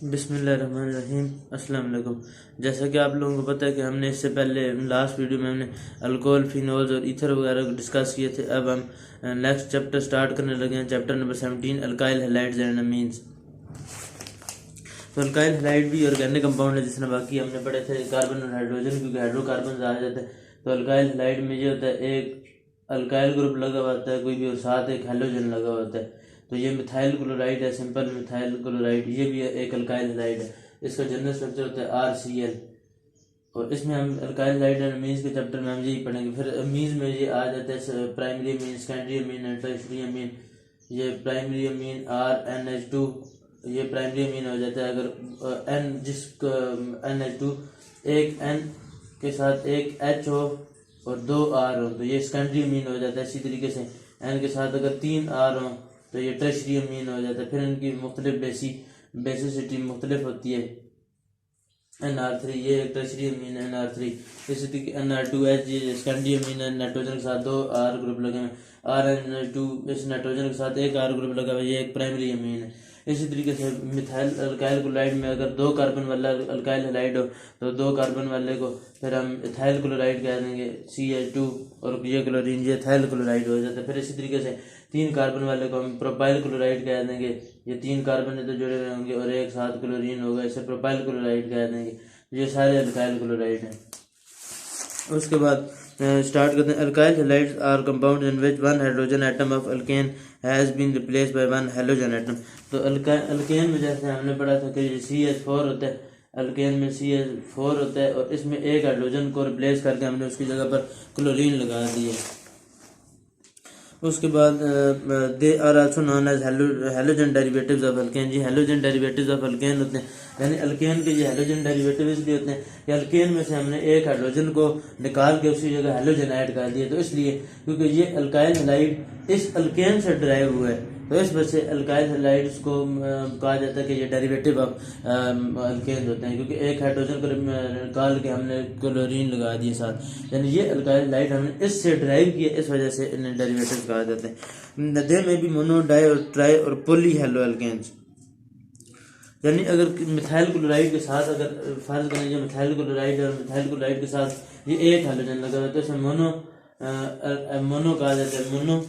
बिस्मिल्लाहिर्रहमानिर्रहीम। अस्सलाम वालेकुम। जैसा कि आप लोगों को पता है कि हमने इससे पहले लास्ट वीडियो में हमने अल्कोहल, फिनोल्स और ईथर वगैरह को डिस्कस किए थे। अब हम नेक्स्ट चैप्टर स्टार्ट करने लगे हैं, chapter number 17, alkyl halides and amines. तो अल्काइल हैलाइड भी ऑर्गेनिक कंपाउंड है, जिसने बाकी हमने पढ़े थे कार्बन और हाइड्रोजन, क्योंकि हाइड्रोकार्बन आ जाते हैं। तो अल्काइल हैलाइड में ये होता है, एक अल्काइल ग्रुप लगा हुआ होता है कोई भी, और साथ एक हैलोजन लगा हुआ होता है। तो ये मिथाइल क्लोराइड है, सिंपल मिथाइल क्लोराइड, ये भी एक अल्काइल हैलाइड है। इसका जनरल स्ट्रक्चर होता है RCl। और इसमें हम अल्काइल हैलाइड एंड अमीन्स के चैप्टर में हम यही पढ़ेंगे। फिर अमीन्स में ये आ जाता है primary amine, secondary amine and tertiary amine. ये प्राइमरी अमीन RNH2, ये प्राइमरी अमीन हो जाता है अगर N जिस NH2 एक N के साथ एक H हो और 2 R हो, तो ये सेकेंडरी अमीन हो जाता है। इसी तरीके से N के साथ अगर 3 R हो तो ये टर्शियरी अमीन हो जाता है। फिर इनकी मुख्तलिफ बेसिसिटी मुख्तलिफ होती है। NR3 ये एक टर्शियरी अमीन है, NR3। इसी तरीके NR2H ये सेकेंडरी अमीन है, नाइट्रोजन के साथ 2 R ग्रुप लगे हैं। RNH2 इस नाइट्रोजन के साथ एक R ग्रुप लगा हुआ है, ये एक प्राइमरी अमीन है। इसी तरीके से मिथाइल अल्काइल क्लोराइड में अगर 2 कार्बन वाला अल्काइल हैलाइड हो तो 2 कार्बन वाले को फिर हम इथाइल क्लोराइड कह देंगे, CH2, और ये क्लोरीन ये इथाइल क्लोराइड हो जाता है। फिर इसी तरीके से 3 कार्बन वाले को हम प्रोपाइल क्लोराइड कह देंगे, ये 3 कार्बन तो जुड़े हुए होंगे और एक साथ क्लोरीन होगा, इसे प्रोपाइल क्लोराइड कह देंगे। ये सारे अल्काइल क्लोराइड हैं। उसके बाद स्टार्ट करते हैं। Alkyl halides are compound in which one hydrogen atom of alkane has been replaced by one halogen atom. तो अल्केन में जैसे हमने पढ़ा था कि CH4 होता है, अल्केन में CH4 होता है और इसमें एक हाइड्रोजन को रिप्लेस करके हमने उसकी जगह पर क्लोरीन लगा दी है। उसके बाद they are also known as halogen derivatives of alkane. जी हैलोजन डेरिवेटिव्स ऑफ अल्केन होते हैं, यानी अल्केन के ये हैलोजन डेरिवेटिव इसलिए होते हैं कि अल्केन में से हमने एक हाइड्रोजन को निकाल के उसी जगह हैलोजन ऐड कर दिया। तो इसलिए क्योंकि ये अल्काइल हैलाइड इस अल्केन से ड्राइव हुआ है, तो इस वजह से अल्काइल हैलाइड्स को कहा जाता है कि ये डेरिवेटिव ऑफ अल्केन होते हैं, क्योंकि एक हाइड्रोजन को निकाल के हमने क्लोरीन लगा दिए साथ, यानी ये अल्काइल हैलाइड हमने इससे ड्राइव किया, इस वजह से इन्हें डेरिवेटिव कहा जाता है। दे में भी मोनो, डाई और ट्राई और पोली हैलो अल्केन्स। यानी अगर मिथाइल क्लोराइड के साथ अगर फर्ज करें जो मिथाइल क्लोराइड और मिथाइल क्लोराइड के साथ ये एक हाइड्रोजन लगा हुआ है, तो इसे मोनो कहा जाता है, mono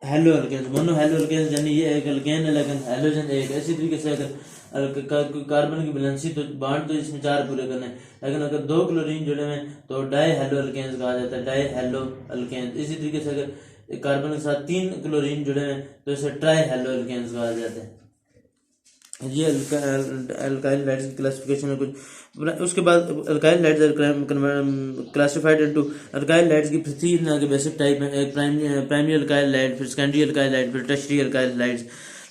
halo alkanes. Mono halo alkanes यानी ये एक अल्केन है लेकिन हैलोजन एक है। इसी तरीके से अगर कार्बन की बैलेंसी तो बांट तो इसमें 4 पूरे करने हैं, लेकिन अगर 2 क्लोरीन जुड़े हुए तो डाई हैलो अल्केन्स कहा जाता है, डाई हैलो अल्केन्स। इसी तरीके से अगर कार्बन के साथ 3 क्लोरीन जुड़े हैं तो इसे ट्राई हैलो अल्केन्स कहा जाता है। ये अल्काइल हैलाइड्स की क्लासिफिकेशन है कुछ। उसके बाद alkyl halides are classified into, alkyl halides की 3 बेसिक टाइप है, एक प्राइमरी अल्काइल हैलाइड, फिर सेकेंडरी अल्काइल हैलाइड, फिर टर्शियरी अल्काइल हैलाइड्स।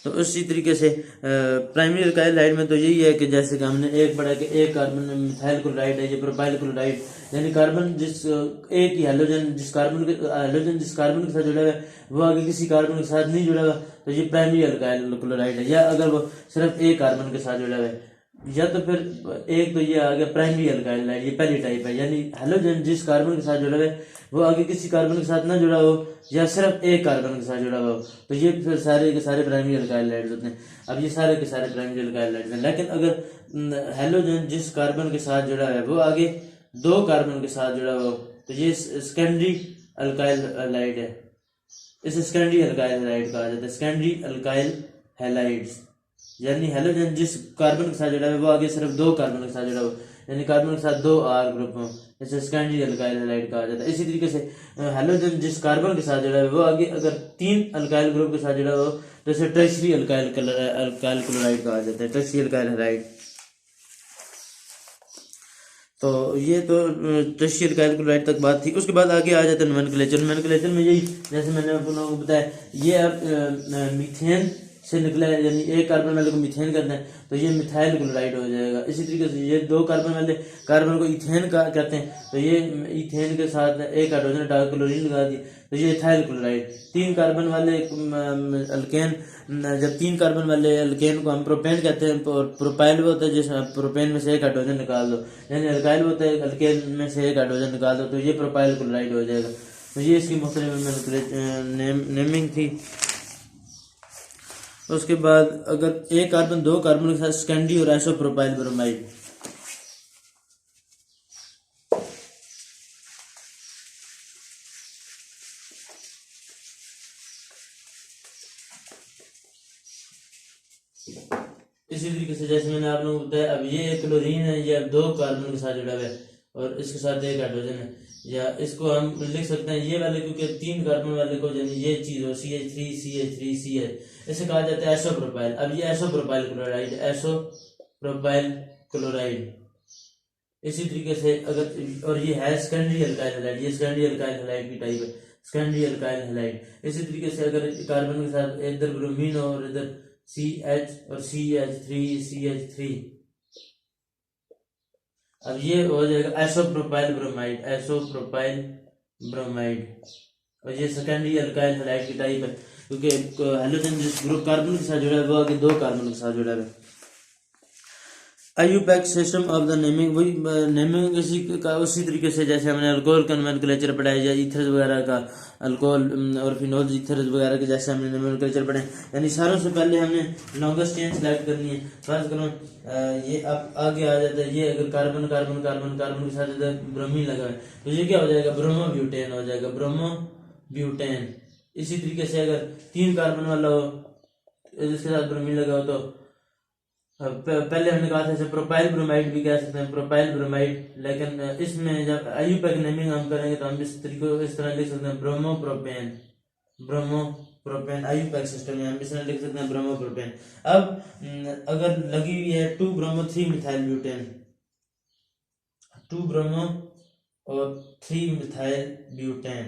तो उसी तरीके से प्राइमरी अल्काइल हैलाइड में तो यही है कि जैसे कि हमने एक पढ़ा कि एक कार्बन में मिथाइल क्लोराइड है, ये प्रोपाइल क्लोराइड, यानी कार्बन जिस एक ही हैलोजन जिस कार्बन के साथ जुड़ा हुआ है वो आगे किसी कार्बन के साथ नहीं जुड़ा हुआ, तो ये प्राइमरी अल्काइल क्लोराइड है। या अगर वो सिर्फ एक कार्बन के साथ जुड़ा हुआ है, या तो फिर एक तो ये आ गया प्राइमरी अल्काइल हैलाइड, ये पहली टाइप है, यानी हैलोजन जिस कार्बन के साथ जुड़ा हुआ है वो आगे किसी कार्बन के साथ ना जुड़ा हो या सिर्फ एक कार्बन के साथ जुड़ा हुआ हो, तो ये फिर सारे के सारे प्राइमरी अल्काइल हैलाइड्स होते हैं। अब ये सारे के सारे प्राइमरी अल्काइल हैलाइड्स हैं, लेकिन अगर हैलोजन जिस कार्बन के साथ जुड़ा है वो आगे 2 कार्बन के साथ जुड़ा हो तो ये सेकेंडरी अल्काइल हैलाइड है, इसे सेकेंडरी अल्काइल हैलाइड कहा जाता है। सेकेंडरी अल्काइल हैलाइड्स यानी हैलोजन जिस कार्बन के साथ जुड़ा है वो आगे सिर्फ 2 कार्बन के साथ जुड़ा हो, यानी कार्बन के साथ 2 R ग्रुप हो, इसे सेकेंडरी अल्काइल हैलाइड कहा जाता है। इसी तरीके से हैलोजन जिस कार्बन के साथ जुड़ा है वो आगे अगर 3 अल्काइल ग्रुप के साथ जुड़ा हो तो इसे टर्शियरी अल्काइल क्लोराइड कहा जाता है, टर्शियरी अल्काइल हैलाइड। तो ये तो टर्शियरी अल्काइल क्लोराइड तक बात थी। उसके बाद आगे आ जाता है नोमेनक्लेचर में यही जैसे मैंने आप लोगों को बताया, ये अब मीथेन से निकला है, यानी एक कार्बन वाले को मीथेन करना है तो ये मिथाइल क्लोराइड हो जाएगा। इसी तरीके से ये 2 कार्बन वाले कार्बन को इथेन का कहते हैं, तो ये इथेन के साथ एक हाइड्रोजन डाल क्लोरीन लगा दी तो ये इथाइल क्लोराइड। 3 कार्बन वाले अल्केन, जब 3 कार्बन वाले अल्केन को हम प्रोपेन कहते हैं, और प्रोपाइल वो होता है जिस प्रोपेन में से एक हाइड्रोजन निकाल दो, यानी अल्काइल होता है अल्केन में से एक हाइड्रोजन निकाल दो तो ये प्रोपाइल क्लोराइड हो जाएगा। तो ये इसकी मुख्तलिफ नेमिंग थी। उसके बाद अगर एक कार्बन दो कार्बन के साथ स्कैंडी और आइसोप्रोपाइल ब्रोमाइड। इसी तरीके से जैसे मैंने आप लोगों को बताया, अब ये एक क्लोरीन है, ये अब दो कार्बन के साथ जुड़ा हुआ है और इसके साथ एक हाइड्रोजन है, या इसको हम लिख सकते हैं ये वाले, क्योंकि तीन कार्बन वाले को यानी ये चीज हो CH3CH3CH, इसे कहा जाता है आइसोप्रोपाइल। अब ये आइसोप्रोपाइल क्लोराइड, आइसोप्रोपाइल क्लोराइड। इसी तरीके से अगर, और ये है सेकेंडरी अल्काइल हैलाइड, ये सेकेंडरी अल्काइल हैलाइड की टाइप है, सेकेंडरी अल्काइल हैलाइड। इसी तरीके से अगर कार्बन के साथ इधर ब्रोमीन और इधर CH और CH3CH3, अब ये हो जाएगा आइसोप्रोपाइल ब्रोमाइड, आइसोप्रोपाइल ब्रोमाइड। और ये सेकेंडरी अल्काइल हैलाइड की टाइप है, क्योंकि हाइड्रोजन जिस ग्रुप कार्बन के साथ जुड़ा है वो आगे दो कार्बन के साथ जुड़ा है। IUPAC system of the naming, वही नेमिंग उसी तरीके से जैसे हमने अल्कोहल का नोमेनक्लेचर पढ़ा है, या ईथर्स वगैरह का, अल्कोहल और फिनोल ईथर्स वगैरह के जैसे हमने नोमेनक्लेचर पढ़े, यानी सारों से पहले हमने लॉन्गेस्ट चेन सेलेक्ट करनी है। फर्ज करो ये अब आगे आ जाता है, ये अगर कार्बन कार्बन कार्बन कार्बन के साथ ब्रोमीन लगा है तो ये क्या हो जाएगा, ब्रोमोब्यूटेन हो जाएगा, ब्रोमोब्यूटेन। इसी तरीके से अगर तीन कार्बन वाला हो जिसके साथ ब्रोमीन लगा हो तो पहले हमने कहा था इसे प्रोपाइल ब्रोमाइड भी कह सकते हैं, प्रोपाइल ब्रोमाइड। लेकिन इसमें जब IUPAC नेमिंग हम करेंगे तो हम इस तरह लिख सकते हैं ब्रोमोप्रोपेन, ब्रोमोप्रोपेन। IUPAC सिस्टम में हम इस तरह लिख सकते हैं ब्रोमोप्रोपेन। अब अगर लगी हुई है 2 ब्रोमो 3 मिथाइल ब्यूटेन, 2 ब्रोमो और 3 मिथाइल ब्यूटेन,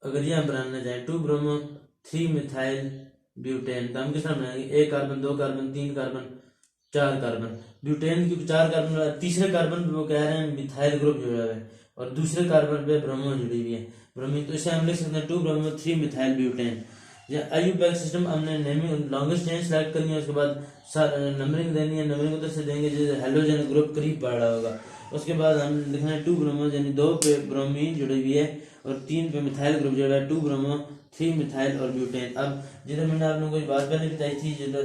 अगर ये हम बनाना चाहें 2 ब्रोमो 3 मिथाइल ब्यूटेन, तो हम किस तरह बनाएंगे, एक कार्बन, दो कार्बन, तीन कार्बन, चार कार्बन। ब्यूटेन की चार कार्बन, तीसरे कार्बन पे वो कह रहे हैं मिथाइल ग्रुप जुड़ा हुआ है और दूसरे कार्बन पे ब्रोमो जुड़ी हुई है, ब्रोमीन। तो इसे हम लिख सकते हैं 2 ब्रोमो 3 मिथाइल ब्यूटेन। या IUPAC सिस्टम हमने नेमिंग लॉन्गेस्ट चेन सेलेक्ट करनी है, उसके बाद नंबरिंग देनी है, नंबरिंग उधर से देंगे जैसे हेलोजन ग्रुप करीब बढ़ रहा होगा। उसके बाद हम लिखना है 2 ब्रोमो, यानी 2 पे ब्रोमीन जुड़ी हुई है और 3 पे मिथाइल ग्रुप जुड़ा है, 2 ब्रोमो 3 मिथाइल और ब्यूटेन। अब जिधर मैंने आप लोगों को बात पहले बताई थी, जिधर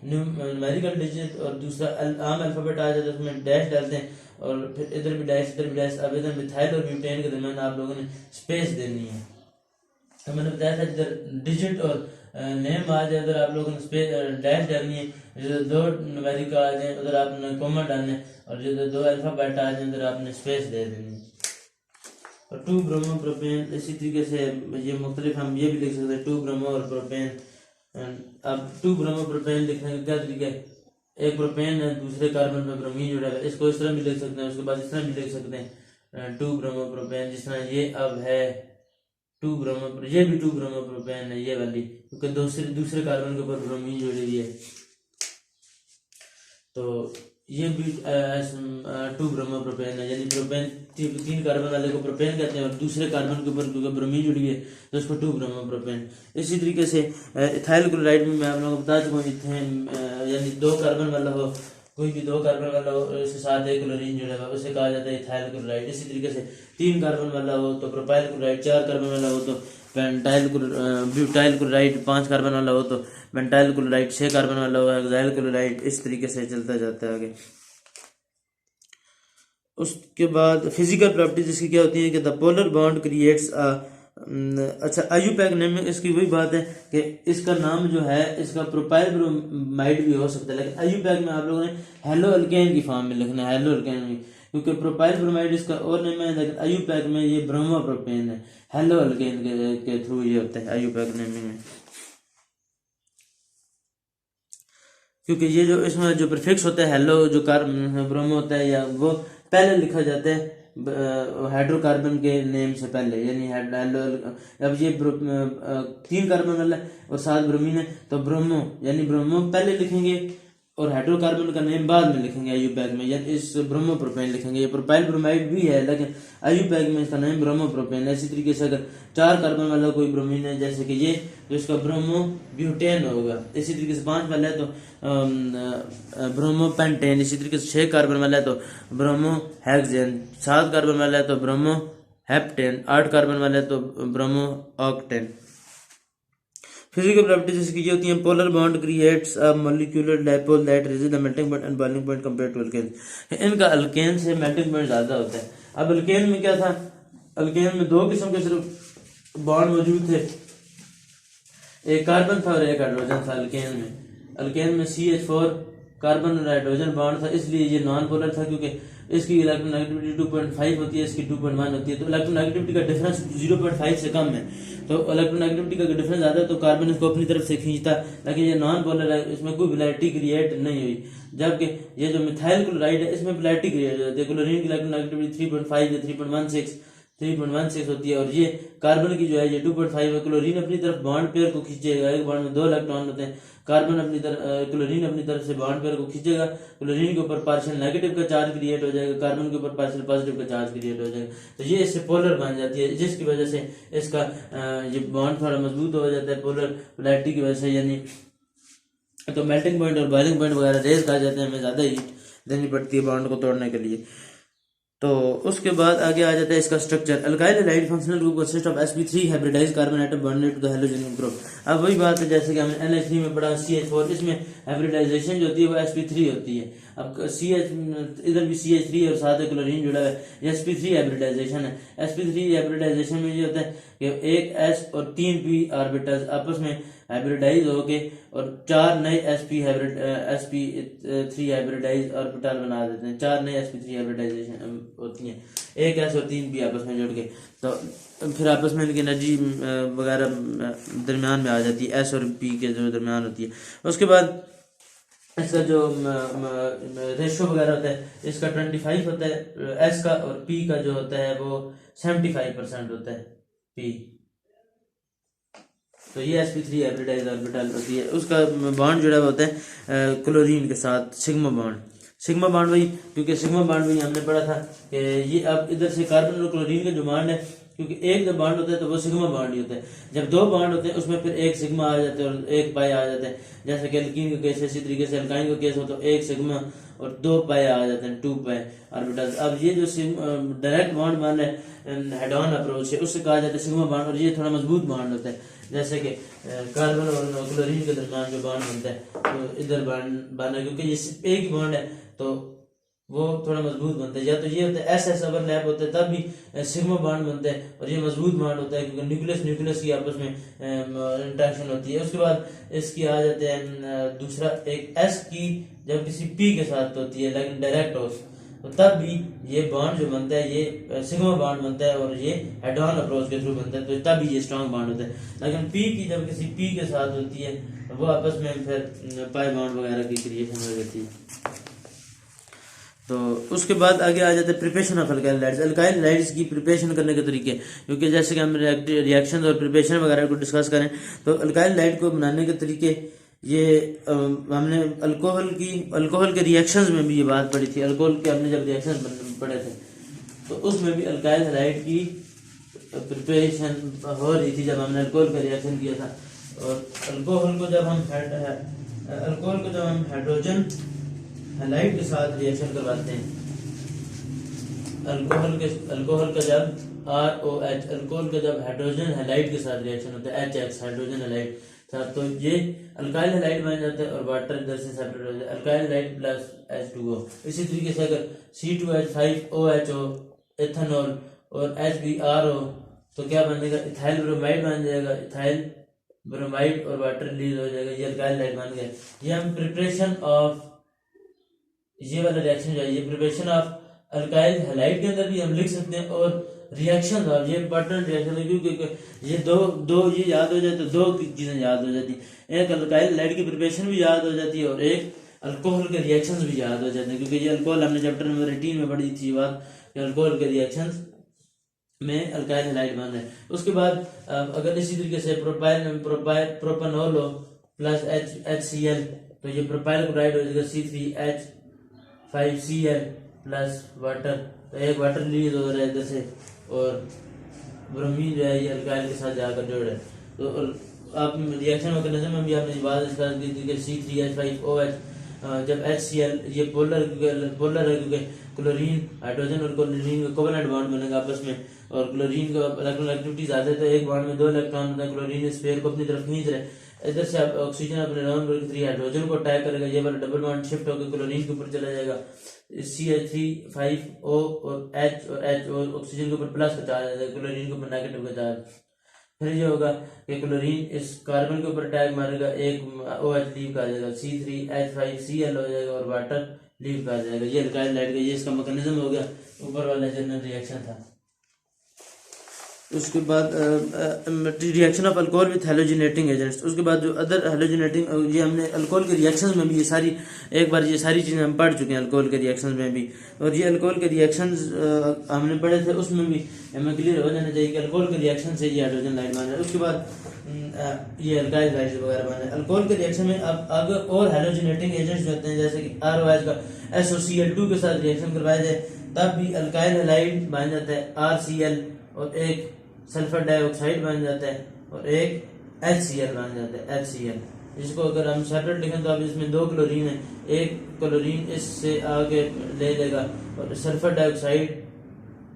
न्यूमेरिकल डिजिट और दूसरा आम अल्फाबेट आ जाता है उसमें डैश डालते हैं और फिर इधर भी डैश, इधर भी डैश। अब इधर मिथाइल और ब्यूटेन के दरमियान आप लोगों ने स्पेस देनी है। तो मैंने बताया था जिधर डिजिट और नेम आ जाए उधर आप लोगों ने स्पेस डैश डालनी है, जिधर 2 न्यूमेरिकल आ जाए उधर आपने कॉमा डालना है और जिधर 2 अल्फाबेट आ जाए उधर आपने स्पेस दे देनी है। और 2 ब्रोमो प्रोपेन, इसी तरीके से ये मुख्तलिफ हम ये भी लिख सकते हैं 2 ब्रोमो और प्रोपेन। अब 2 ब्रोमो प्रोपेन लिखने का क्या तरीका है, एक प्रोपेन है दूसरे कार्बन में ब्रोमीन जुड़ा है, इसको इस तरह भी लिख सकते हैं, उसके बाद इस तरह भी लिख सकते हैं 2 ब्रोमो प्रोपेन। जिस तरह ये अब है 2 ब्रोमो, ये भी 2 ब्रोमो प्रोपेन है ये वाली, क्योंकि दूसरे कार्बन के ऊपर ब्रोमीन जुड़ी हुई है। तो ये भी 2 ब्रोमो प्रोपेन है, यानी प्रोपेन 3 कार्बन वाले को प्रोपेन कहते हैं और दूसरे कार्बन के ऊपर ब्रोमीन जुड़ी है तो उसको 2 ब्रोमो प्रोपेन। इसी तरीके से इथाइल क्लोराइड में मैं आप लोगों को बता चुका हूँ, यानी 2 कार्बन वाला हो, कोई भी 2 कार्बन वाला हो उसके साथ एक क्लोरीन जुड़ा हुआ उसे कहा जाता है इथाइल क्लोराइड। इसी तरीके से 3 कार्बन वाला हो तो प्रोपाइल क्लोराइड, 4 कार्बन वाला हो तो ब्यूटाइल क्लोराइड, 5 कार्बन वाला हो तो पेंटाइल क्लोराइड, 6 कार्बन वाला हो हेक्साइल क्लोराइड। इस तरीके से चलता जाता है आगे। उसके बाद फिजिकल प्रॉपर्टीज इसकी क्या होती है कि द पोलर बॉन्ड क्रिएट्स अच्छा IUPAC नेम में इसकी वही बात है कि इसका नाम जो है इसका प्रोपाइल ब्रोमाइड भी हो सकता है, लेकिन IUPAC में आप लोगों ने हेलो अल्केन की फॉर्म में लिखना है, हेलो अल्केन में, क्योंकि प्रोपाइल ब्रोमाइड इसका और नेम है, लेकिन IUPAC में ये ब्रोमो प्रोपेन है, हेलो अल्केन के थ्रू ये होता है IUPAC नेमिंग में। क्योंकि ये जो इसमें जो प्रीफिक्स होता है हेलो, जो ब्रोमो होता है या वो पहले लिखा जाता है हाइड्रोकार्बन के नेम से पहले, यानी हेलो। अब ये 3 कार्बन वाला और 7 ब्रोमीन है तो ब्रोमो यानी ब्रोमो पहले लिखेंगे और हाइड्रोकार्बन का नेम बाद में लिखेंगे IUPAC में, यानी इस ब्रोमो प्रोपेन लिखेंगे। ये प्रोपाइल ब्रोमाइड भी है लेकिन IUPAC में इसका नाम ब्रोमो प्रोपेन है। इसी तरीके से अगर 4 कार्बन वाला कोई ब्रोमीन है जैसे कि ये तो इसका ब्रोमो ब्यूटेन होगा। इसी तरीके से 5 वाला है तो ब्रोमो पेंटेन। इसी तरीके से 6 कार्बन वाला है तो ब्रोमो हेक्सेन, 7 कार्बन वाला है तो ब्रोमो हेप्टेन, 8 कार्बन वाला है तो ब्रोमो ऑक्टेन। फिजिकल प्रॉपर्टीज इसकी ये होती हैं, polar bond creates a molecular dipole that raises the melting point and boiling point compare to alkane. इनका अल्केन से मेल्टिंग पॉइंट ज़्यादा होता है। अब अल्केन में क्या था, अल्केन में 2 किस्म के सिर्फ बॉन्ड मौजूद थे, एक कार्बन था और एक हाइड्रोजन था। अल्केन में CH4 कार्बन और हाइड्रोजन बॉन्ड था, इसलिए ये नॉन पोलर था, क्योंकि इसकी इलेक्ट्रोनेगेटिविटी 2.5 होती है, इसकी 2.1 होती है, तो इलेक्ट्रोनेगेटिविटी का डिफरेंस 0.5 से कम है। तो इलेक्ट्रोनेगेटिविटी का डिफरेंस ज़्यादा है तो कार्बन इसको अपनी तरफ से खींचता, लेकिन ये नॉन पोलर है, इसमें कोई पोलैरिटी क्रिएट नहीं हुई। जबकि ये जो मिथाइल क्लोराइड है इसमें पोलैरिटी क्रिएट हो जाती है। क्लोरीन की इलेक्ट्रोनेगेटिविटी 3.5 या 3.16 होती है, और ये कार्बन की जो है ये 2.5 है। क्लोरीन अपनी तरफ बॉन्ड पेयर को खींचेगा, एक बॉन्ड में 2 इलेक्ट्रॉन होते हैं, कार्बन अपनी तरफ क्लोरीन अपनी तरफ से बॉन्ड पेयर को खींचेगा, क्लोरीन के ऊपर पार्शियल नेगेटिव का चार्ज क्रिएट हो जाएगा, कार्बन के ऊपर पार्शियल पॉजिटिव का चार्ज क्रिएट हो जाएगा, तो ये इससे पोलर बन जाती है, जिसकी वजह से इसका ये बॉन्ड थोड़ा मजबूत हो जाता है पोलर पोलैरिटी की वजह से। यानी तो मेल्टिंग पॉइंट और बॉइलिंग पॉइंट वगैरह रेज कहा जाते हैं, हमें ज़्यादा हीट देनी पड़ती है बॉन्ड को तोड़ने के लिए। तो उसके बाद आगे आ जाता है इसका structure. Alkyl halide functional group consist of sp3 hybridized carbon atom bonded to the halogen group. अब वही बात है जैसे कि हमने NH3 में पढ़ा CH4, इसमें हाइब्रिडाइजेशन जो होती है वो sp3 होती है। अब CH इधर भी CH3 और साथ क्लोरीन जुड़ा है, ये sp3 हाइब्रिडाइजेशन है। sp3 हाइब्रिडाइजेशन में ये होता है कि एक S और 3 p ऑर्बिटल्स आपस में हाइब्रिडाइज होके और 4 नए sp3 हाइब्रिडाइज ऑर्बिटल बना देते हैं। 4 नए sp3 हाइब्रिडाइजेशन होती हैं, एक S और 3 p आपस में जुड़ के, तो फिर आपस में इनकी एनर्जी वगैरह दरमियान में आ जाती है, S और P के जो दरमियान होती है। उसके बाद इसका जो रेशो वगैरह होता है इसका 25 होता है S का, और P का जो होता है वो 75% होता है P। तो ये sp3 हाइब्रिडाइज्ड ऑर्बिटल होती है। उसका बॉन्ड जुड़ा हुआ होता है क्लोरीन के साथ, सिग्मा बॉन्ड वही, क्योंकि सिग्मा बॉन्ड वही हमने पढ़ा था कि ये अब इधर से कार्बन और क्लोरीन का जो बॉन्ड है, क्योंकि एक जब बॉन्ड होता है तो वो सिग्मा बॉन्ड ही होता है। जब 2 बॉन्ड होते हैं उसमें फिर एक सिग्मा आ जाता है और एक पाई आ जाता है, जैसे कि एल्कीन का केस है, इसी तरीके से अल्काइन का केस हो तो एक सिग्मा और 2 पाई आ जाते हैं, 2 पाई ऑर्बिटल्स। अब ये जो डायरेक्ट बॉन्ड बॉन्ड है हेड ऑन अप्रोच है, उससे कहा जाता है सिग्मा बॉन्ड, और ये थोड़ा मजबूत बॉन्ड होता है, जैसे कि कार्बन और क्लोरीन के दरमियान जो बॉन्ड बनता है तो इधर बॉन्ड बना, क्योंकि ये सिर्फ एक ही बॉन्ड है तो वो थोड़ा मजबूत बनता है। या तो ये होता है SS ओवरलैप होता है तब भी सिग्मा बॉन्ड बनता है, और ये मजबूत बॉन्ड होता है क्योंकि न्यूक्लियस की आपस में इंटरेक्शन होती है। उसके बाद इसकी आ जाते हैं दूसरा एक S की जब किसी P के साथ होती है लेकिन डायरेक्ट हो, तो तब भी ये बॉन्ड जो बनता है ये सिग्मा बॉन्ड बनता है और ये हेड ऑन अप्रोच के थ्रू बनता है, तो तब भी ये स्ट्रॉन्ग बॉन्ड होता है। लेकिन P की जब किसी P के साथ होती है तो वो आपस में फिर पाई बॉन्ड वगैरह की क्रिएशन हो जाती है। तो उसके बाद आगे आ जाता है preparation of alkyl halides. Alkyl halides की प्रिपरेशन करने के तरीके, क्योंकि जैसे कि हम रिएक्शन और प्रिपरेशन वगैरह को डिस्कस करें तो अल्काइल हैलाइड को बनाने के तरीके ये हमने अल्कोहल के रिएक्शंस में भी ये बात पढ़ी थी। अल्कोहल के हमने जब रिएक्शन पढ़े थे तो उसमें भी अल्काइल हैलाइड की प्रिपरेशन हो रही थी जब हमने अल्कोहल का रिएक्शन किया था। और अल्कोहल को जब हम हाइड्रोजन हैलाइड के साथ रिएक्शन करवाते हैं, अल्कोहल का जब ROH, अल्कोहल का जब हाइड्रोजन हैलाइड के साथ रिएक्शन होता है HX हाइड्रोजन हैलाइड, तो ये अल्काइल हैलाइड बन जाता है और वाटर इधर से सेपरेट हो जाता है, अल्काइल हैलाइड प्लस H2O। इसी तरीके से अगर C2H5OHO एथेनॉल और HBr हो तो क्या बनेगा, इथाइल ब्रोमाइड बन जाएगा, इथाइल ब्रोमाइड और वाटर रिलीज हो जाएगा, ये अल्काइल हैलाइड बन गया। ये हम प्रिपरेशन ऑफ ये वाला रिएक्शन जो है ये प्रिपरेशन ऑफ अल्काइल हैलाइड के अंदर भी हम लिख सकते हैं, और रिएक्शन और ये इंपॉर्टेंट रिएक्शन है क्योंकि ये दो ये याद हो जाए तो 2 चीजें याद हो जाती हैं, एक अल्काइल हैलाइड की प्रिपरेशन भी याद हो जाती है और एक अल्कोहल के रिएक्शंस भी याद हो जाते हैं, क्योंकि ये अल्कोहल हमने चैप्टर नंबर 18 में पढ़ी थी बात कि अल्कोहल के रिएक्शंस में अल्काइल हैलाइड बन है। उसके बाद अगर इसी तरीके से प्रोपानॉल हो प्लस HCl तो ये प्रोपाइल क्लोराइड हो जाएगा C3H5Cl प्लस वाटर, तो एक वाटर रिलीज हो रहा है इधर से और ब्रोमीन जो है ये अल्काइल के साथ जाकर जुड़ रहा है। तो आप रिएक्शन मैकेनिज्म में भी आपने बात डिस्कस की थी कि C3H5OH जब HCl ये पोलर है क्योंकि क्लोरीन हाइड्रोजन और क्लोरीन का कोवेलेंट बॉन्ड बनेगा आपस में, और क्लोरीन का इलेक्ट्रोनेगेटिविटी ज़्यादा है तो एक बॉन्ड में 2 इलेक्ट्रॉन होता है, क्लोरीन इस पेयर को अपनी तरफ खींच रहे हैं। इधर से आप ऑक्सीजन अपने नंबर 3 हाइड्रोजन को अटैक करेगा, ये वाला डबल बॉन्ड शिफ्ट होकर क्लोरीन के ऊपर चला जाएगा, CH3 5O और H और ऑक्सीजन के ऊपर प्लस का चार्ज आ जाएगा, क्लोरीन के ऊपर नेगेटिव का चार्ज। फिर ये होगा कि क्लोरीन इस कार्बन के ऊपर अटैक मारेगा, एक OH लीव का आ जाएगा, C3H5Cl हो जाएगा और वाटर लीव का आ जाएगा। ये अल्काइल लाइट का ये इसका मैकेनिज्म हो गया, ऊपर वाला जनरल रिएक्शन था। उसके बाद reaction of alcohol with halogenating agents. उसके बाद जो अदर हेलोजिनेटिंग, ये हमने अल्कोहल के रिएक्शंस में भी ये सारी एक बार ये सारी चीज़ें हम पढ़ चुके हैं अल्कोहल के रिएक्शंस में भी, और ये अल्कोहल के रिएक्शंस हमने पढ़े थे, उसमें भी हमें क्लियर हो जाना चाहिए कि अल्कोहल के रिएक्शन से ये हाइड्रोजन लाइट बन रहा है। उसके बाद ये अल्काइल लाइट वगैरह बन रहे हैं। अल्कोहल के रिएक्शन में अब आगे और हेलोजिनेटिंग एजेंट्स होते हैं, जैसे कि ROH का SOCl2 के साथ रिएक्शन करवाया जाए तब भी अल्काइल हैलाइड बन जाता है RCl, और एक सल्फर डाइऑक्साइड बन जाता है और एक HCl बन जाता है HCl। इसको अगर हम सेपरेट लिखें तो अब इसमें 2 क्लोरीन है, एक क्लोरीन इससे आगे ले लेगा और सल्फर डाइऑक्साइड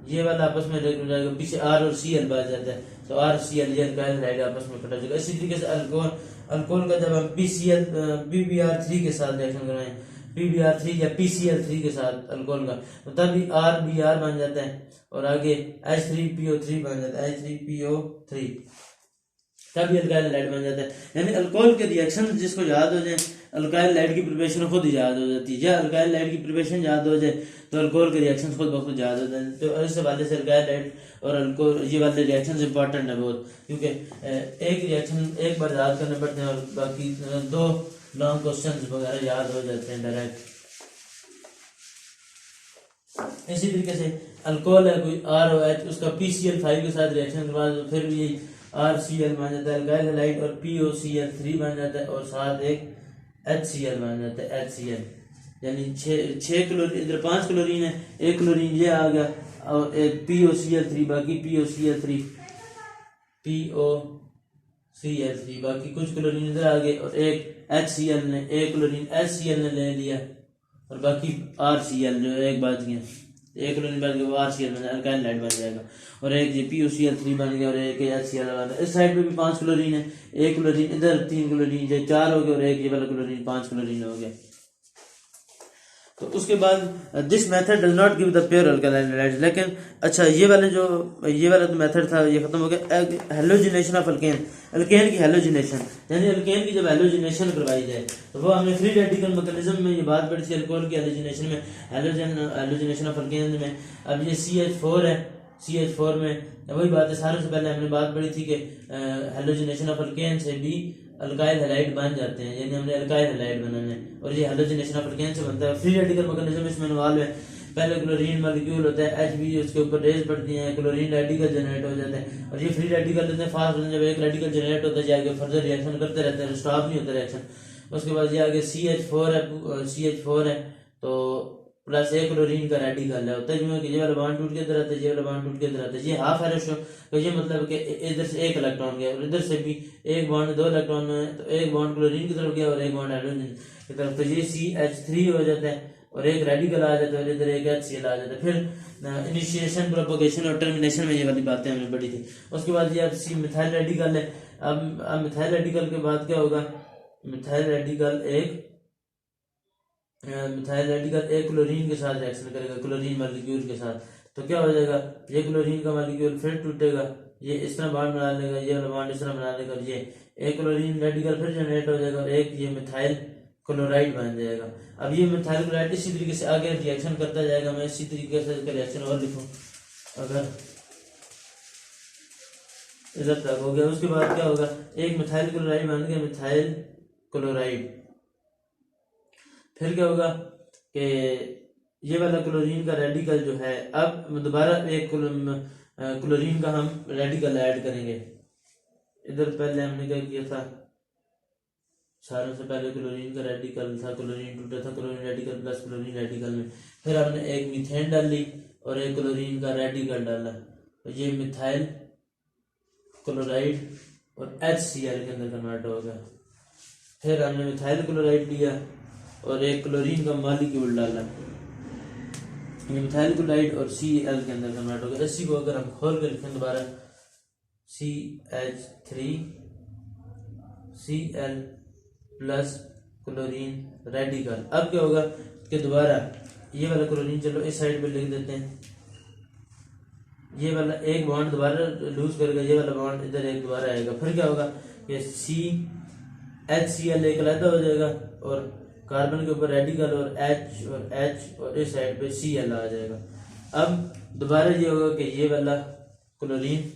ये वाला आपस में हो जाएगा, पीछे R और Cl बच जाता है तो RCl ये अल्काइल हाइड आपस में कटा जाएगा। इसी तरीके से अल्कोहल का जब हम PBr3 के साथ रिएक्शन करवाएं, PBr3 या PCl3 के साथ अल्कोहल का, तो तभी RBr बन जाता है और आगे H3PO3 बन जाता है, H3PO3 तभी अल्काइल लाइट बन जाता है। यानी अल्कोहल के रिएक्शन जिसको याद हो जाए अल्काइल लाइट की प्रिपरेशन खुद ही याद हो जाती है, या अल्काइल लाइट की प्रिपरेशन याद हो जाए तो अल्कोहल के रिएक्शन खुद ब खुद याद हो जाते हैं। तो इस हवाले से अल्काइल लाइट और अल्कोहल ये वाले रिएक्शन इंपॉर्टेंट है बहुत, क्योंकि एक रिएक्शन एक बार याद करने पड़ते हैं और बाकी 2 लॉन्ग क्वेश्चन वगैरह याद हो जाते हैं डायरेक्ट। इसी तरीके से अल्कोहल है कोई ROH, उसका PCl5 के साथ रिएक्शन करवा दो फिर भी RCl बन जाता है अल्काइल हैलाइड, और POCl3 बन जाता है और साथ एक HCl बन जाता है HCl। यानी 6 क्लोरीन, इधर 5 क्लोरीन है, एक क्लोरीन ये आ गया और एक POCl3, बाकी POCl3 बाकी कुछ क्लोरीन इधर आ गए और एक HCl ने, एक क्लोरीन HCl ने ले लिया और बाकी RCl जो एक बच गया, एक क्लोरीन बच गया वो RCl बन जाएगा, अल्काइल लाइट बन जाएगा, और एक ये POCl3 बन गया और एक HCl बन गया। इस साइड पे भी 5 क्लोरीन है, एक क्लोरीन इधर, 3 क्लोरीन, ये 4 हो गए और एक ये वाला क्लोरीन 5 क्लोरीन हो गया। तो उसके बाद this method does not give the pure alkaline halides, लेकिन अच्छा ये वाला तो मेथड था ये खत्म हो गया। हेलोजिनेशन ऑफ अल्केन की हेलोजिनेशन, यानी अल्केन की जब हेलोजिनेशन करवाई जाए तो वो हमने फ्री रेडिकल मैकेनिज्म में ये बात पढ़ी थी अल्कोहल की हेलोजिनेशन में, हेलोजिनेशन ऑफ अल्केन में। अब ये CH4 है, CH4 में वही बात है, सारों से पहले हमने बात पढ़ी थी कि हेलोजिनेशन ऑफ अल्केन से भी अल्काइल हैलाइड बन जाते हैं, यानी हमने अल्काइल हैलाइड बनाना है और ये हेलोजिनेशन ऑफ अल्केन से बनता है। फ्री रेडिकल मैकेनिज्म इसमें इन्वॉल्व है। पहले क्लोरीन मॉलिक्यूल होता है Hb, उसके ऊपर रेज पड़ती हैं, क्लोरीन रेडिकल जनरेट हो जाता है और ये फ्री रेडिकल होते हैं फास्ट, जब एक रेडिकल जनरेट होता है आगे फर्दर रिएक्शन करते रहते हैं, स्टॉप नहीं होता रिएक्शन। उसके बाद ये आगे CH4 है तो प्लस एक क्लोरीन का रेडिकल है, होता है जो कि ये वाला बॉन्ड टूट के इधर आता है, ये वाला बॉन्ड टूट के इधर आता है, ये हाफ है रेशो, तो ये मतलब कि इधर से एक इलेक्ट्रॉन गया और इधर से भी एक बॉन्ड 2 इलेक्ट्रॉन है, तो एक बॉन्ड क्लोरीन की तरफ गया और एक बॉन्ड हाइड्रोजन की तरफ, तो ये CH3 हो जाता है और एक रेडिकल आ जाता है और इधर एक HCl आ जाता है। फिर इनिशिएशन, प्रोपगेशन और टर्मिनेशन में ये वाली बातें हमने पढ़ी थी। उसके बाद ये अब मिथाइल रेडिकल है। अब मिथाइल रेडिकल के बाद क्या होगा, मिथाइल रेडिकल एक क्लोरीन के साथ रिएक्शन करेगा, क्लोरीन मॉलिक्यूल के साथ, तो क्या हो जाएगा, ये क्लोरीन का मॉलिक्यूल फिर टूटेगा, ये इस तरह बॉन्ड बना लेगा, ये वाला बॉन्ड इस तरह बना लेगा, ये एक क्लोरीन रेडिकल फिर जनरेट हो जाएगा और एक ये मिथाइल क्लोराइड बन जाएगा। अब ये मिथाइल क्लोराइड इसी तरीके से आगे रिएक्शन करता जाएगा। मैं इसी तरीके से इसका रिएक्शन और लिखूं, अगर इधर तक हो गया, उसके बाद क्या होगा, एक मिथाइल क्लोराइड बन गया, मिथाइल क्लोराइड। फिर क्या होगा कि ये वाला क्लोरीन का रेडिकल जो है, अब दोबारा एक क्लोरीन का हम रेडिकल ऐड करेंगे। इधर पहले हमने क्या किया था, सारों से पहले क्लोरीन का रेडिकल था, क्लोरीन टूटा था, chlorine radical plus chlorine radical में फिर हमने एक मीथेन डाली और एक क्लोरीन का रेडिकल डाला, तो ये मिथाइल क्लोराइड और HCl के अंदर कन्वर्ट हो गया। फिर हमने मिथाइल क्लोराइड लिया और एक क्लोरीन का मॉलिक्यूल डाला, ये मिथाइल क्लोराइड और Cl के अंदर कन्वर्ट होगा। इसी को अगर हम खोल कर लिखें दोबारा CH3Cl प्लस क्लोरीन रेडिकल, अब क्या होगा कि दोबारा ये वाला क्लोरीन चलो इस साइड पे लिख देते हैं, ये वाला एक बॉन्ड दोबारा लूज करेगा, ये वाला बॉन्ड इधर एक दोबारा आएगा, फिर क्या होगा ये HCl एक अलग हो जाएगा और कार्बन के ऊपर रेडिकल और H और इस साइड पे Cl आ जाएगा। अब दोबारा ये होगा कि ये वाला क्लोरीन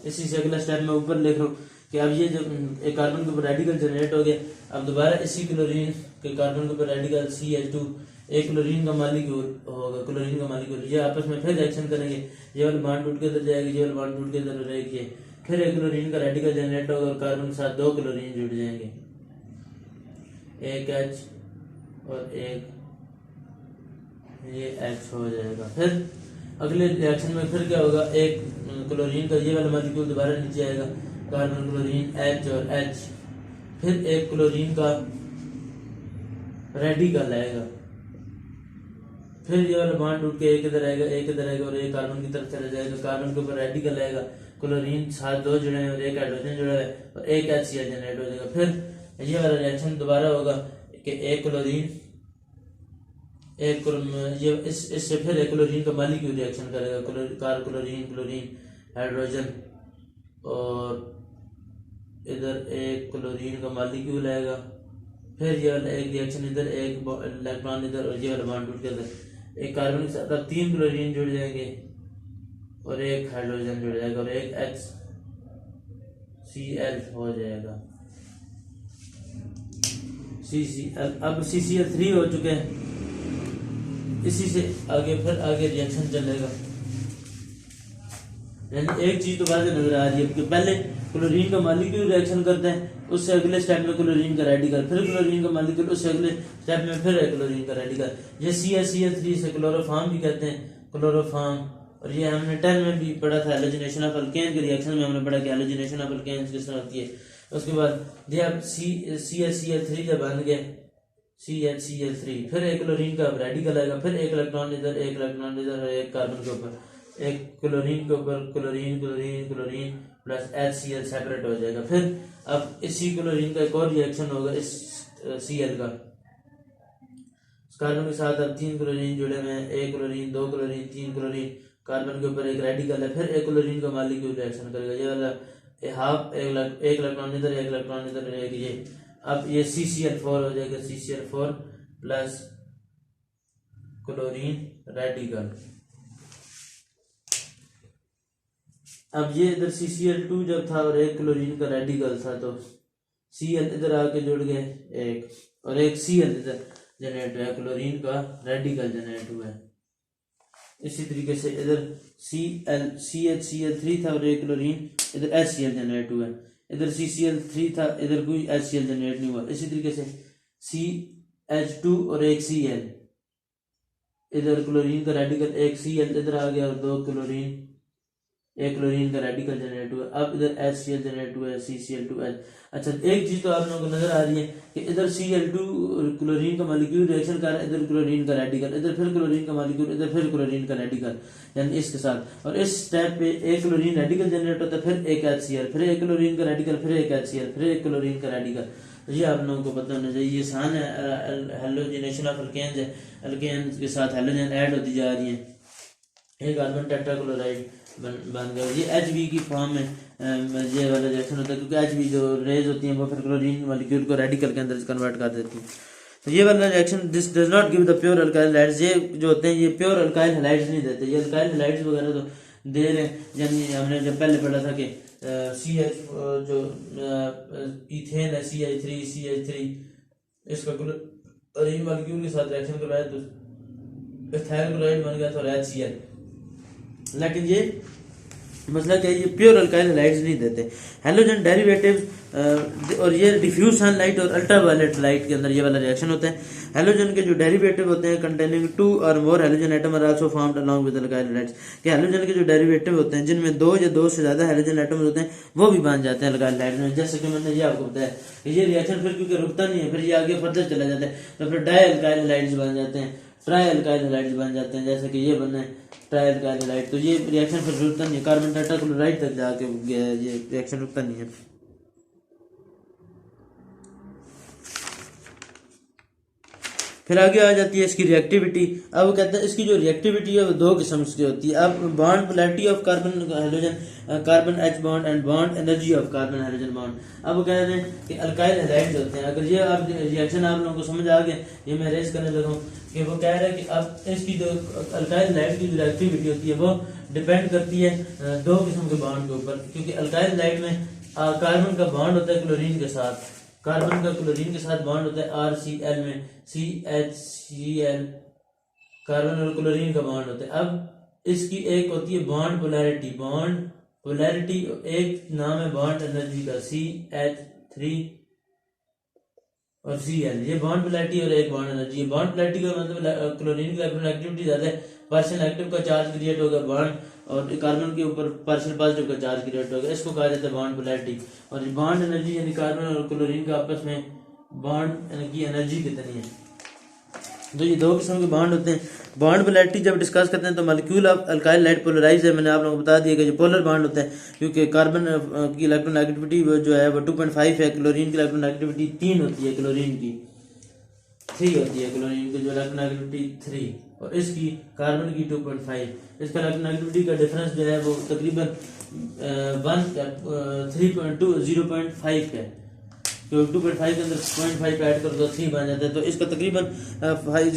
इसी से अगला स्टेप में ऊपर लिख रहा हूँ कि अब ये जब एक कार्बन के ऊपर रेडिकल जनरेट हो गया, अब दोबारा इसी क्लोरीन के कार्बन के ऊपर रेडिकल CH2 एक क्लोरीन का मालिक्यूल होगा, क्लोरीन का मालिक्यूल, ये आपस में फिर रिएक्शन करेंगे, ये वाला बॉन्ड टूट के इधर जाएगा, ये वाला बॉन्ड टूट के इधर रहेगी, फिर एक क्लोरीन का रेडिकल जनरेट होगा और कार्बन के साथ दो क्लोरीन जुड़ जाएंगे, एक H और एक ये H हो जाएगा। फिर अगले रिएक्शन में फिर क्या होगा, एक क्लोरीन का ये वाला मॉलिक्यूल दोबारा नीचे आएगा, कार्बन क्लोरीन H और H, फिर एक क्लोरीन का रेडिकल आएगा, फिर ये वाला बॉन्ड टूट के एक इधर आएगा, एक इधर आएगा और एक कार्बन की तरफ चला जाएगा, कार्बन के ऊपर रेडिकल आएगा, क्लोरीन साथ दो जुड़े हैं और एक हाइड्रोजन जुड़ा है और एक HCl जनरेट हो जाएगा। फिर ये वाला रिएक्शन दोबारा होगा कि एक क्लोरीन ये इससे फिर एक क्लोरीन का मालिक्यूल रिएक्शन करेगा, क्लोरीन हाइड्रोजन और इधर एक क्लोरीन का मालिक्यूल आएगा, फिर ये वाला एक रिएक्शन इधर, एक इलेक्ट्रॉन इधर और ये वाला बॉन्ड टूट के इधर, एक कार्बन के साथ अब तीन क्लोरीन जुड़ जाएंगे और एक हाइड्रोजन जुड़ जाएगा और एक HCl हो जाएगा, CCl। अब CCl3 हो चुके हैं, इसी से आगे फिर आगे रिएक्शन चलेगा। यानी एक चीज तो बात नजर आ रही है कि पहले क्लोरीन का मालिक्यूल रिएक्शन करते हैं, उससे अगले स्टेप में क्लोरीन का रेडिकल, फिर क्लोरीन का मालिक्यूल, उससे अगले स्टेप में फिर क्लोरीन का रेडिकल। ये CH3 से क्लोरोफॉर्म भी कहते हैं, क्लोरोफॉर्म। और ये हमने 10 में भी पढ़ा था, हेलोजिनेशन ऑफ अल्केन के रिएक्शन में हमने पढ़ा कि हेलोजिनेशन ऑफ अल्केन किस तरह होती है। उसके बाद ये अब CH3 जब बन गए CH3, फिर एक क्लोरीन का रेडिकल आएगा, फिर एक इलेक्ट्रॉन इधर, एक इलेक्ट्रॉन इधर और एक कार्बन के ऊपर, एक क्लोरीन के ऊपर क्लोरीन प्लस HCl सेपरेट हो जाएगा। फिर अब इसी क्लोरीन का एक और रिएक्शन होगा इस Cl का, कार्बन के साथ अब तीन क्लोरीन जुड़े हुए हैं, एक क्लोरीन, दो क्लोरीन, तीन क्लोरीन, कार्बन के ऊपर एक रेडिकल है, फिर एक क्लोरीन का मालिक्यूल रिएक्शन करेगा, ये वाला हाफ, एक इलेक्ट्रॉन इधर, एक इलेक्ट्रॉन इधर, एक ये, अब ये CCl4 हो जाएगा, CCl4 प्लस क्लोरीन रेडिकल। अब ये इधर CCl2 जब था और एक क्लोरीन का रेडिकल था तो Cl इधर आके जुड़ गए एक, और एक Cl इधर जनरेट हुआ, क्लोरीन का रेडिकल जनरेट हुआ है। इसी तरीके से इधर CH3 था और एक क्लोरीन, इधर HCl जनरेट हुआ है, इधर CCl3 था, इधर कोई HCl जनरेट नहीं हुआ। इसी तरीके से CH2 और एक Cl, इधर क्लोरीन का रेडिकल, एक Cl इधर आ गया और दो क्लोरीन, एक क्लोरीन का रेडिकल जनरेट हुआ। अब इधर HCl जनरेट हुआ है, CCl2H। अच्छा, एक चीज तो आप लोगों को नजर आ रही है कि इधर Cl2 क्लोरीन का मॉलिक्यूल रिएक्शन कर रहा है, इधर क्लोरीन का रेडिकल, इधर फिर क्लोरीन का मॉलिक्यूल, इधर फिर क्लोरीन का रेडिकल, यानी इसके साथ। और इस स्टेप पे एक क्लोरीन रेडिकल जनरेट होता है, फिर एक HCl, फिर एक क्लोरीन का रेडिकल, फिर एक HCl, फिर एक क्लोरीन का रेडिकल। ये आप लोगों को पता होना चाहिए। ये आसान है, हेलोजिनेशन ऑफ अल्केन्स है, अल्केन्स के साथ हेलोजन ऐड होती जा रही है, एक कार्बन टेट्राक्लोराइड बन गया। ये HB की फॉर्म में ये वाला रिएक्शन होता है, क्योंकि HB जो रेज होती हैं वो फिर क्लोरीन मॉलिक्यूल को रेडिकल के अंदर कन्वर्ट कर देती हैं। तो ये वाला reaction this does not give the pure alkyl halides. ये जो होते हैं ये प्योर अल्काइल हैलाइड्स नहीं देते, ये अल्काइल हैलाइड्स वगैरह तो दे रहे हैं। यानी हमने जब पहले पढ़ा था कि CH जो इथेन है CH3 इसका क्लोरीन मॉलिक्यूल के साथ रिएक्शन करवाया तो इथाइल क्लोराइड बन गया था HCl। लेकिन ये मसला क्या है, ये प्योर अल्काइल हैलाइड्स नहीं देते। हैलोजन डेरिवेटिव्स और ये डिफ्यूज सनलाइट और अल्ट्रावायलेट लाइट के अंदर ये वाला रिएक्शन होता है। हैलोजन के जो डेरिवेटिव होते हैं containing 2 or more halogen atom are also formed along with alkyl halides, कि हैलोजन के जो डेरिवेटिव होते हैं जिनमें 2 या 2 से ज्यादा हैलोजन एटम्स होते हैं वो भी बन जाते हैं अल्काइल हैलाइड्स में। जैसे कि मैंने ये आपको बताया, ये रिएक्शन फिर क्योंकि रुकता नहीं है, फिर ये आगे फर्दर चला जाता है, तो फिर डाई अल्काइल हैलाइड्स बन जाते हैं, ट्राई अल्काइल हैलाइड्स बन जाते हैं, जैसे कि ये बने ट्राई अल्काइल हैलाइड। तो ये रिएक्शन फिर रुकता नहीं है, कार्बन टेट्राक्लोराइड तक जाके ये रिएक्शन रुकता नहीं है। फिर आगे आ जाती है इसकी रिएक्टिविटी। अब वो कहते हैं इसकी जो रिएक्टिविटी है वो 2 किस्म की होती है। अब bond polarity of carbon hydrogen, carbon H bond and bond energy of carbon hydrogen bond. अब वो कह रहे हैं कि अल्काइल हैलाइड्स होते हैं, अगर ये आप रिएक्शन आप लोगों को समझ आ गया, ये मैं रेस करने लगा हूँ कि वो कह रहे हैं कि अब इसकी जो अल्काइल हैलाइड की जो रिएक्टिविटी होती है वो डिपेंड करती है 2 किस्म के बॉन्ड के ऊपर, क्योंकि अल्काइल हैलाइड में कार्बन का बॉन्ड होता है क्लोरीन के साथ, कार्बन का क्लोरीन के साथ बॉन्ड होता है RCl में, CHCl कार्बन और क्लोरीन का बॉन्ड होता है। अब इसकी एक होती है बॉन्ड पोलैरिटी, बॉन्ड पोलैरिटी एक नाम है बॉन्ड एनर्जी का CH3 और Cl, ये बॉन्ड पोलैरिटी और एक बॉन्ड एनर्जी। बॉन्ड पोलैरिटी का मतलब क्लोरीन की इलेक्ट्रॉन एक्टिविटी ज्यादा है, पार्शियल एक्टिव का चार्ज क्रिएट होगा बॉन्ड, और कार्बन के ऊपर पार्शियल पॉजिटिव का चार्ज क्रिएट होगा, इसको कहा जाता है बॉन्ड पोलैरिटी। और बॉन्ड एनर्जी यानी कार्बन और क्लोरीन का आपस में बॉन्ड की एनर्जी कितनी है। तो ये 2 किस्म के बॉन्ड होते हैं। बॉन्ड पोलैरिटी जब डिस्कस करते हैं तो molecule of alkyl halide polarize है, मैंने आप लोगों को बता दिया कि जो पोलर बॉन्ड होता है, क्योंकि कार्बन की इलेक्ट्रोनेगेटिविटी जो है वो 2.5 है, क्लोरीन की इलेक्ट्रोनेगेटिविटी 3 होती है, क्लोरीन की 3 होती है, क्लोरीन की जो इलेक्ट्रोनेगेटिविटी 3 और इसकी कार्बन की 2.5। इसका इलेक्ट्रोनेगेटिविटी का डिफरेंस जो है वो तकरीबन 0.5 है, तो 2.5 के अंदर 0.5 ऐड कर दो 3 बन जाता है, तो इसका तकरीबन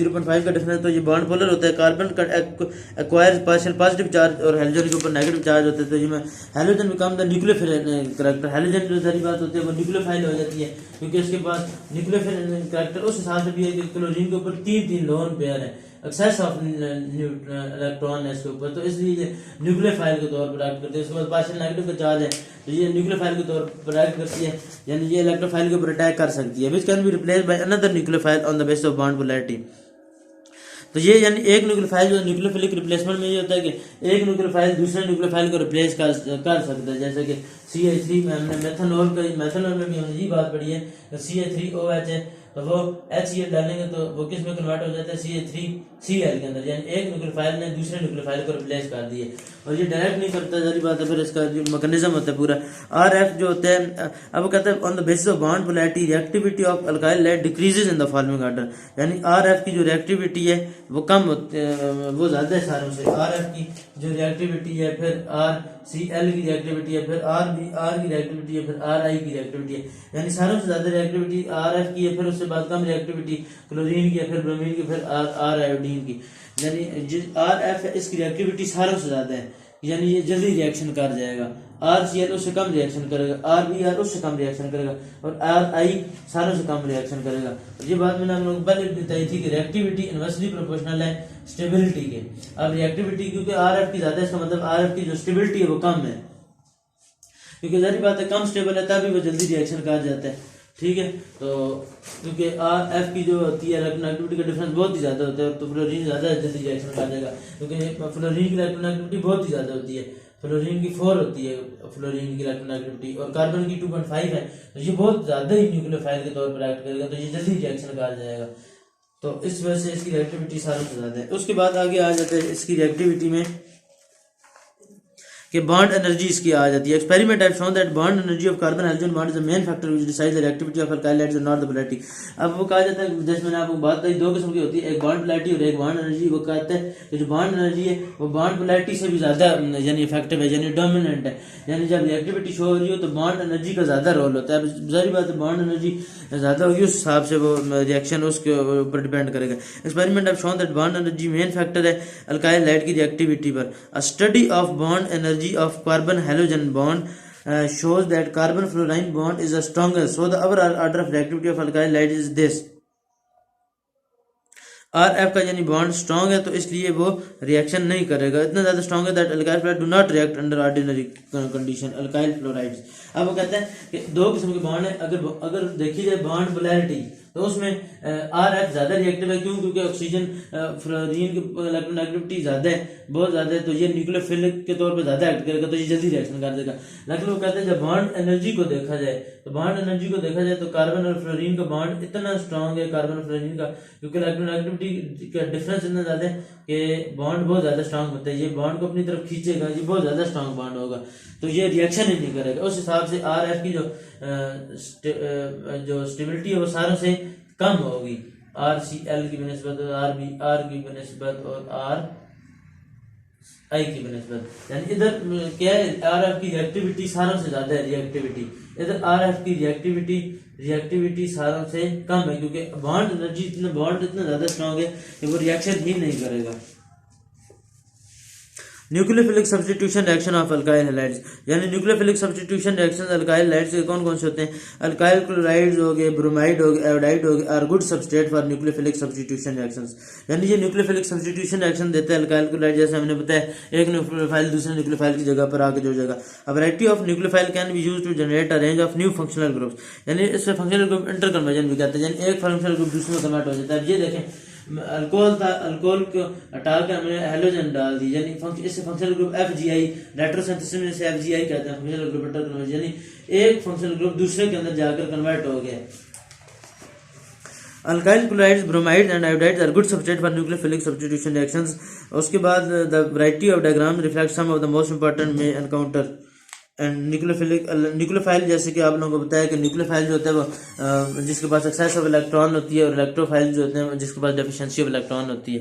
0.5 का डिफरेंस। तो ये बॉन्ड पोलर होता है, कार्बन का एक्वायर पार्शियल पॉजिटिव चार्ज और हेलोजन के ऊपर नेगेटिव चार्ज होता है। तो जिसमें halogen become the nucleophile character, halogen जो सारी बात होती है वो न्यूक्लियोफाइल हो जाती है, क्योंकि इसके पास न्यूक्लियोफाइल करैक्टर उस हिसाब से भी है कि क्लोरीन के ऊपर 3 लोन पेयर है, एक्सेस ऑफ इलेक्ट्रॉन है इसके ऊपर, तो इसलिए ये न्यूक्लियोफाइल के तौर पर एक्ट करते हैं। इसके बाद पार्शियल नेगेटिव का चार्ज है, तो ये न्यूक्लियोफाइल के तौर पर एक्ट करती है, यानी ये इलेक्ट्रोफाइल के ऊपर अटैक कर सकती है, which can be replaced by another nucleophile on the basis of bond polarity. तो ये यानी एक न्यूक्लियोफाइल जो न्यूक्लियोफिलिक रिप्लेसमेंट में ये होता है कि एक न्यूक्लियोफाइल दूसरे न्यूक्लियोफाइल को रिप्लेस कर सकता है, जैसे कि CH3 में हमने मेथनॉल में भी हमने ये बात पढ़ी है, CH3OH है, तो वो HCl डालेंगे तो वो किस में कन्वर्ट हो जाता है, CH3Cl के अंदर, यानी एक न्यूक्लियोफाइल ने दूसरे न्यूक्लियोफाइल को रिप्लेस कर दिए। और ये डायरेक्ट नहीं करता, सारी बात है, फिर इसका जो मैकेनिज्म होता है पूरा RF जो होता है, अब वो कहता है on the basis of bond polarity reactivity of alkyl halide decreases in the following order, यानी RF की जो रिएक्टिविटी है वो कम होती है, वो ज्यादा है सारों से। RF की जो रिएक्टिविटी है, फिर RCl की रिएक्टिविटी है, फिर R की रिएक्टिविटी है, फिर RI की रिएक्टिविटी है, यानी सारों से ज्यादा रिएक्टिविटी RF की है, फिर उससे बाद कम रिएक्टिविटी क्लोरीन की है, फिर ब्रोमीन की, फिर R आयोडीन की, यानी जो RF है इसकी रिएक्टिविटी सारों से ज्यादा है, यानी ये जल्दी रिएक्शन कर जाएगा। RCl उससे कम रिएक्शन करेगा, RBr उससे कम रिएक्शन करेगा, और RI सारों से कम रिएक्शन करेगा। और ये बात मैंने हम लोग पहले बताई थी कि रिएक्टिविटी इनवर्सली प्रोपोर्शनल है स्टेबिलिटी के। अब रिएक्टिविटी क्योंकि RF की ज्यादा है, इसका मतलब RF की जो स्टेबिलिटी है वो कम है, क्योंकि जारी बात है कम स्टेबल है तभी वो जल्दी रिएक्शन कर जाता है, ठीक है। तो क्योंकि RF की जो होती है इलेक्ट्रोनेगेटिविटी का डिफरेंस बहुत ही ज्यादा होता है, तो फ्लोरीन ज्यादा जल्दी रिएक्शन कर जाएगा, क्योंकि फ्लोरीन की इलेक्ट्रोनेगेटिविटी बहुत ही ज्यादा होती है, फ्लोरीन की 4 होती है फ्लोरीन की इलेक्ट्रोनेगेटिविटी, और कार्बन की 2.5 है, तो ये बहुत ज्यादा ही न्यूक्लियोफाइल के तौर पर एक्ट करेगा, तो ये जल्दी रिएक्शन कर जाएगा, तो इस वजह से इसकी रिएक्टिविटी सारों से ज्यादा है। उसके बाद आगे आ जाता है इसकी रिएक्टिविटी में कि बॉन्ड एनर्जी इसकी आ जाती है। Experiment have shown that bond energy of carbon hydrogen bond is the main factor which decides the reactivity of alkyl halides and not the polarity. अब वो कहा जाता है, जैसे मैंने आपको बात बताई, 2 किस्म की होती है, एक बॉन्ड पोलैरिटी और एक बॉन्ड एनर्जी। वो कहते हैं कि जो बॉन्ड एनर्जी है वो बॉन्ड पोलैरिटी से भी ज्यादा यानी इफेक्टिव है, यानी डोमिनेंट है, यानी जब रिएक्टिविटी शो हो रही हो तो बॉन्ड एनर्जी का ज्यादा रोल होता है। अब जारी बात है बॉन्ड एनर्जी ज्यादा होगी उस हिसाब से वो रिएक्शन उसके ऊपर डिपेंड करेगा। Experiment have shown that bond energy main factor है अल्काइल हैलाइड की रिएक्टिविटी पर। अ study of bond energy of carbon halogen bond shows that carbon fluorine bond is the strongest, so the overall order of reactivity of alkyl halide is this: R F का यानी bond strong है तो इसलिए वो reaction नहीं करेगा, इतना ज़्यादा स्ट्रॉन्ग है that alkyl fluoride do not react under ordinary condition. Alkyl fluorides, अब वो कहते हैं कि दो किस्म के बॉन्ड है, अगर देखी जाए बॉन्ड पोलैरिटी तो उसमें आर एफ ज़्यादा रिएक्टिव है, क्यों? क्योंकि ऑक्सीजन फ्लोरीन की इलेक्ट्रोनेगेटिविटी ज़्यादा है, बहुत ज़्यादा है, तो ये न्यूक्लियोफिलिक के तौर पे ज़्यादा एक्ट करेगा, तो ये जल्दी रिएक्शन कर देगा। लेकिन वो कहते हैं जब बॉन्ड एनर्जी को देखा जाए तो कार्बन और फ्लोरीन का बॉन्ड इतना स्ट्रांग है, कार्बन और फ्लोरीन का, क्योंकि इलेक्ट्रोनेगेटिविटी का डिफरेंस इतना ज़्यादा है कि बॉन्ड बहुत ज़्यादा स्ट्रांग होता है, ये बॉन्ड को अपनी तरफ खींचेगा, ये बहुत ज़्यादा स्ट्रांग बॉन्ड होगा, तो ये रिएक्शन ही नहीं करेगा। उस हिसाब से आर एफ की जो स्टेबिलिटी है वो सारों से कम होगी, आर सी एल की बनस्बत, आर की बनस्बत और आर आई की बनस्बत, यानी इधर क्या है आर एफ की रिएक्टिविटी सारों से ज्यादा है, रिएक्टिविटी इधर आर एफ की रिएक्टिविटी सारों से कम है, क्योंकि बॉन्ड एनर्जी बॉन्ड इतना ज्यादा स्ट्रॉन्ग है कि वो रिएक्शन ही नहीं करेगा। Nucleophilic substitution reaction of alkyl halides, यानी nucleophilic substitution reaction alkyl halides के कौन कौन से होते हैं? अल्काइल क्लोराइड्स हो गए, ब्रोमाइड हो गए, आयोडाइड हो गए, are good substrate for nucleophilic substitution reactions, यानी ये न्यूक्लियोफिलिक सब्स्टिट्यूशन रिएक्शन देते हैं अल्काइल क्लोराइड, जैसे हमने बताया एक न्यूक्लियोफाइल दूसरे न्यूक्लियोफाइल की जगह पर आके जुड़ जाएगा। A variety of nucleophile can be used to generate a range of new functional groups, यानी इसमें फंक्शनल ग्रुप इंटर कन्वर्जन भी कहते हैं, यानी एक फंक्शनल ग्रुप दूसरे में कन्वर्ट हो जाता है। अब ये देखें अल्कोहल था, अल्कोहल को हटा के हमने हेलोजन डाल दी, यानी इससे फंक्शनल ग्रुप FgI, रेट्रोसिंथेसिस में से FgI कहते हैं फंक्शनल ग्रुप इंटर कन्वर्जन, यानी एक फंक्शनल ग्रुप दूसरे के अंदर जाकर कन्वर्ट हो गया। Alkyl chlorides, bromides and iodides are good substrate for nucleophilic substitution reactions. उसके बाद the variety of diagram reflect some of the most important में एनकाउंटर एंड न्यूक्लियोफाइल, जैसे कि आप लोगों को बताया कि न्यूक्लियोफाइल जो होता है वो जिसके पास एक्सेस ऑफ इलेक्ट्रॉन होती है, और इलेक्ट्रोफाइल जो होते हैं जिसके पास डेफिशिएंसी ऑफ इलेक्ट्रॉन होती है।